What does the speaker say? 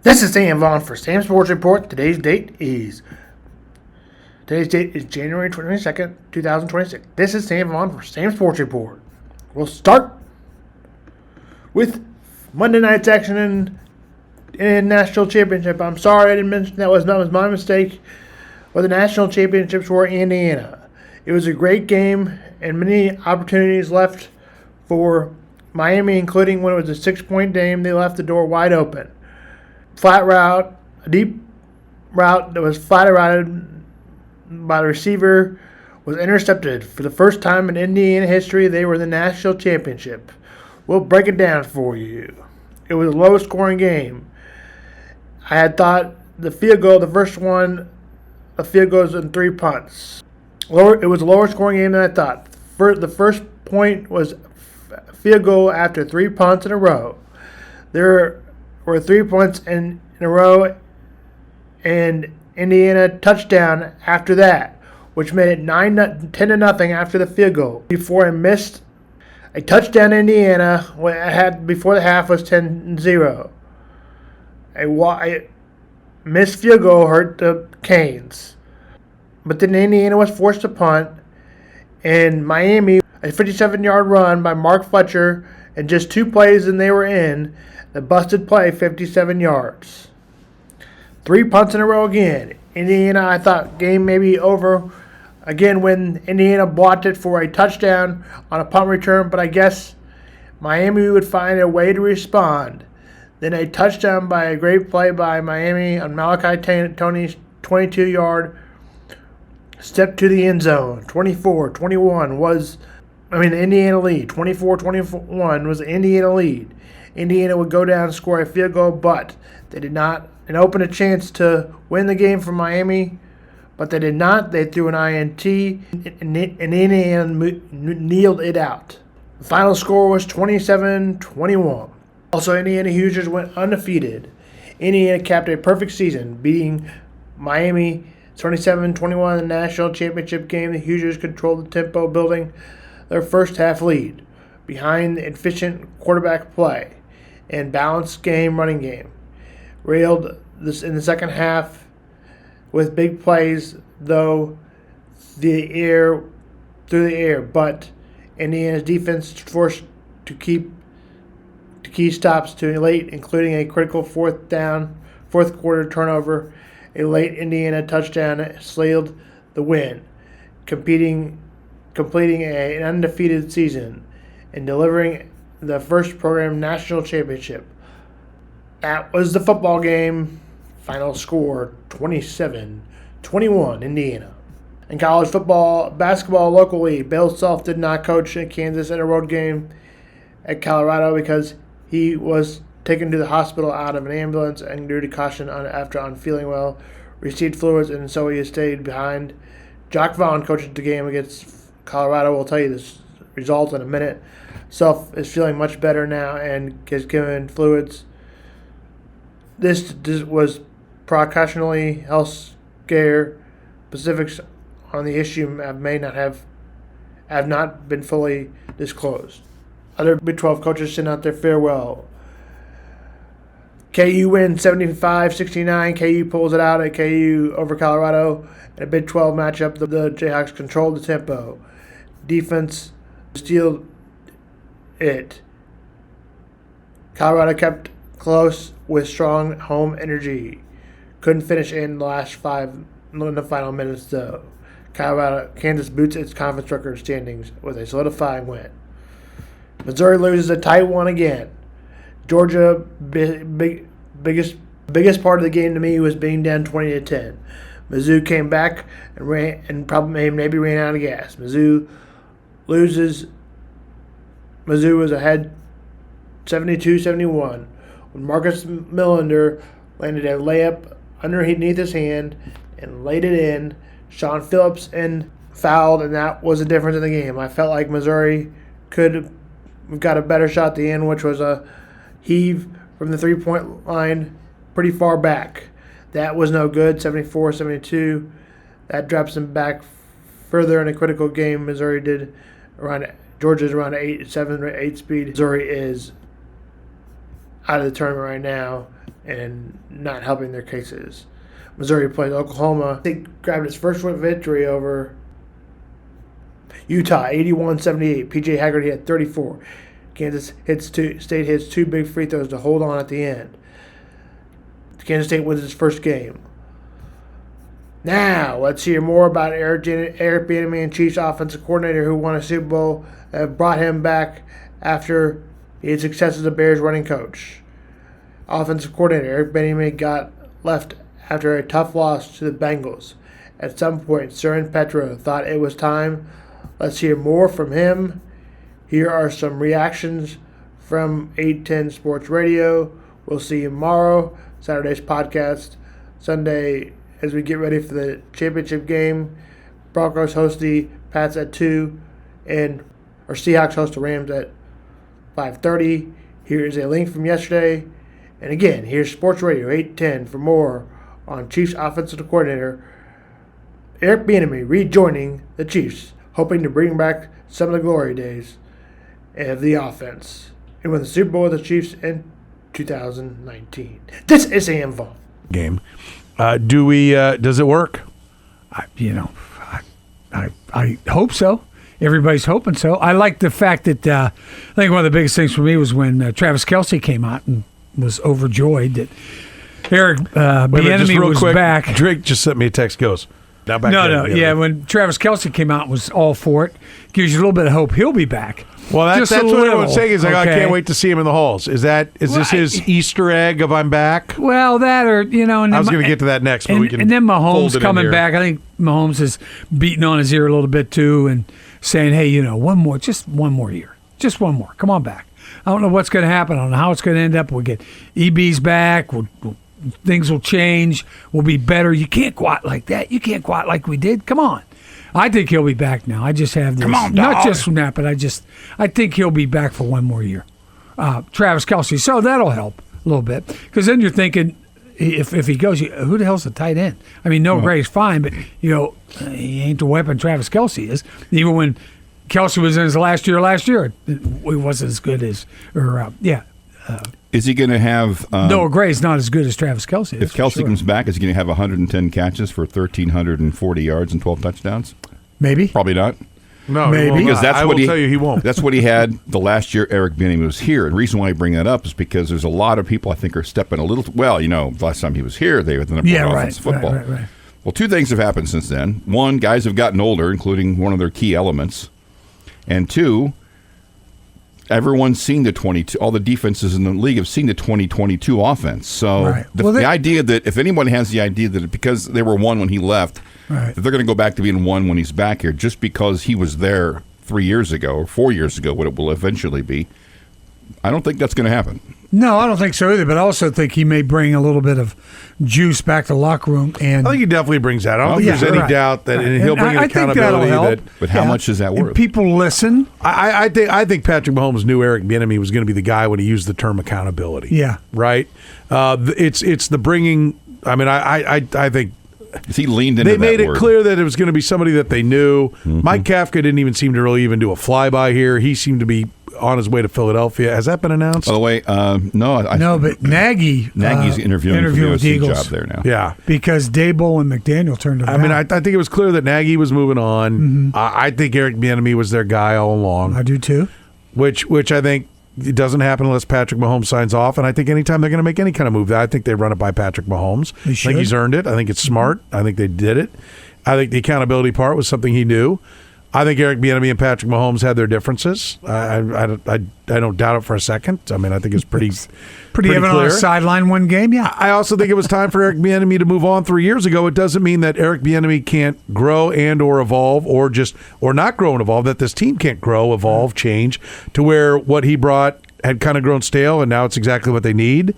This is Sam Vaughn for Sam Sports Report. Today's date is January 22nd, 2026. This is Sam Vaughn for Sam Sports Report. We'll start with Monday night's action in National Championship. I'm sorry I didn't mention that was my mistake. But the National Championships were in Indiana. It was a great game and many opportunities left for Miami, including when it was a 6-point game. They left the door wide open. Flat route, a deep route that was flat routed by the receiver was intercepted. For the first time in Indiana history, they were in the national championship. We'll break it down for you. It was a low-scoring game. I had thought the field goal, the first one, the field goals and 3 punts. It was a lower-scoring game than I thought. The first point was field goal after 3 punts in a row. There were 3 points in a row, and Indiana touchdown after that, which made it 10-0 after the field goal. Before I missed a touchdown, Indiana before the half was 10-0. A missed field goal hurt the Canes, but then Indiana was forced to punt, and Miami, a 57-yard run by Mark Fletcher, and just 2 plays and they were in. The busted play, 57 yards. 3 punts in a row again. Indiana, I thought, game may be over again when Indiana blocked it for a touchdown on a punt return, but I guess Miami would find a way to respond. Then a touchdown by a great play by Miami on Malachi Tony's 22-yard step to the end zone. 24-21 was, the Indiana lead. 24-21 was the Indiana lead. Indiana would go down and score a field goal, but they did not, and open a chance to win the game for Miami, but they did not. They threw an INT, and Indiana kneeled it out. The final score was 27-21. Also, Indiana Hoosiers went undefeated. Indiana capped a perfect season, beating Miami 27-21 in the national championship game. The Hoosiers controlled the tempo, building their first half lead behind efficient quarterback play and balanced running game. Railed this in the second half with big plays through the air, but Indiana's defense forced to keep key stops to late, including a critical fourth quarter turnover. A late Indiana touchdown sealed the win, completing an undefeated season and delivering the first program national championship. That was the football game. Final score 27-21 Indiana. In college basketball locally, Bill Self did not coach in Kansas in a road game at Colorado because he was taken to the hospital out of an ambulance and due to caution after unfeeling well, received fluids, and so he stayed behind. Jock Vaughn coached the game against Colorado. We'll tell you this result in a minute. Self is feeling much better now and is given fluids. This was precautionary health scare. Specifics on the issue have not been fully disclosed. Other Big 12 coaches sent out their farewell. KU wins 75-69. KU pulls it out at KU over Colorado. In a Big 12 matchup, the Jayhawks controlled the tempo. Defense stealed it. Colorado kept close with strong home energy. Couldn't finish in the last 5 in the final minutes, though. Kansas boots its conference record standings with a solidifying win. Missouri loses a tight one again. Georgia, biggest part of the game to me was being down 20-10. Mizzou came back and probably maybe ran out of gas. Mizzou loses. Mizzou was ahead 72-71 when Marcus Millender landed a layup underneath his hand and laid it in. Sean Phillips fouled, and that was the difference in the game. I felt like Missouri could have got a better shot at the end, which was a heave from the three-point line pretty far back. That was no good, 74-72. That drops them back further in a critical game. Missouri did Georgia's around 7 or 8 speed. Missouri is out of the tournament right now and not helping their cases. Missouri plays Oklahoma. They grabbed its first victory over Utah, 81-78. P.J. Haggerty had 34. Kansas State hits 2 big free throws to hold on at the end. Kansas State wins its first game. Now, let's hear more about Eric Bieniemy and Chiefs offensive coordinator who won a Super Bowl and brought him back after his success as a Bears running coach. Offensive coordinator Eric Bieniemy got left after a tough loss to the Bengals. At some point, Søren Petro thought it was time. Let's hear more from him. Here are some reactions from 810 Sports Radio. We'll see you tomorrow, Saturday's podcast. Sunday, as we get ready for the championship game, Broncos host the Pats at 2, and our Seahawks host the Rams at 5:30. Here is a link from yesterday. And again, here's Sports Radio 810 for more on Chiefs offensive coordinator Eric Bieniemy rejoining the Chiefs, hoping to bring back some of the glory days of the offense and win the Super Bowl with the Chiefs in 2019. This is AM Vaughan. Game. Does it work? I hope so. Everybody's hoping so. I like the fact that I think one of the biggest things for me was when Travis Kelce came out and was overjoyed that Eric Bieniemy was back. Drake just sent me a text. Goes now back. Yeah. When Travis Kelce came out, and was all for it. Gives you a little bit of hope he'll be back. Well, that's what everyone's saying. Is like, I can't wait to see him in the halls. Is this his Easter egg of I'm back? Well, that or and I was going to get to that next, but we can. And then Mahomes coming back. I think Mahomes is beating on his ear a little bit too, and saying, "Hey, just one more year, just one more. Come on back." I don't know what's going to happen. I don't know how it's going to end up. We'll get EB's back. Things will change. We'll be better. You can't go out like that. You can't go out like we did. Come on. I think he'll be back now. I just have this. Come on, not just from that, but I think he'll be back for one more year. Travis Kelce. So that'll help a little bit. Because then you're thinking, if he goes, who the hell's the tight end? I mean, Noah Gray's fine, but, he ain't the weapon Travis Kelce is. Even when Kelce was in his last year, he wasn't as good as, is he going to have... Noah Gray's not as good as Travis Kelce is. If Kelce comes back, is he going to have 110 catches for 1,340 yards and 12 touchdowns? Maybe. Probably not. No, maybe. Because I will tell you he won't. That's what he had the last year Eric Bieniemy was here. And the reason why I bring that up is because there's a lot of people I think are stepping a little... last time he was here, they were the number one offensive football. Right. Well, 2 things have happened since then. 1, guys have gotten older, including one of their key elements. And 2... everyone's seen all the defenses in the league have seen the 2022 offense. So the idea that if anyone has the idea that because they were 1 when he left, that they're going to go back to being 1 when he's back here just because he was there 3 years ago or 4 years ago, what it will eventually be, I don't think that's going to happen. No, I don't think so either, but I also think he may bring a little bit of juice back to the locker room. And I think he definitely brings that. I don't think there's any doubt that and he'll bring an accountability. But how much is that worth? And people listen. I think Patrick Mahomes knew Eric Bieniemy was going to be the guy when he used the term accountability. Yeah. Right? It's the bringing. I mean, I think he leaned into they made that it word. clear that it was going to be somebody that they knew. Mm-hmm. Mike Kafka didn't even seem to really even do a flyby here. He seemed to be on his way to Philadelphia. Has that been announced? By the way, no, but Nagy's interviewing for the with OC Eagles. job there now. Yeah, because Dable and McDaniel turned him down. I mean, I think it was clear that Nagy was moving on. Mm-hmm. I think Eric Bieniemy was their guy all along. I do too. Which I think it doesn't happen unless Patrick Mahomes signs off. And I think anytime they're going to make any kind of move, I think they run it by Patrick Mahomes. I think he's earned it. I think it's smart. I think they did it. I think the accountability part was something he knew. I think Eric Bieniemy and Patrick Mahomes had their differences. I don't doubt it for a second. I mean, I think it's pretty evident clear. on the sideline one game, yeah. I also think it was time for Eric Bieniemy to move on 3 years ago. It doesn't mean that Eric Bieniemy can't grow and or evolve or not grow and evolve, that this team can't grow, evolve, change to where what he brought had kind of grown stale and now it's exactly what they need.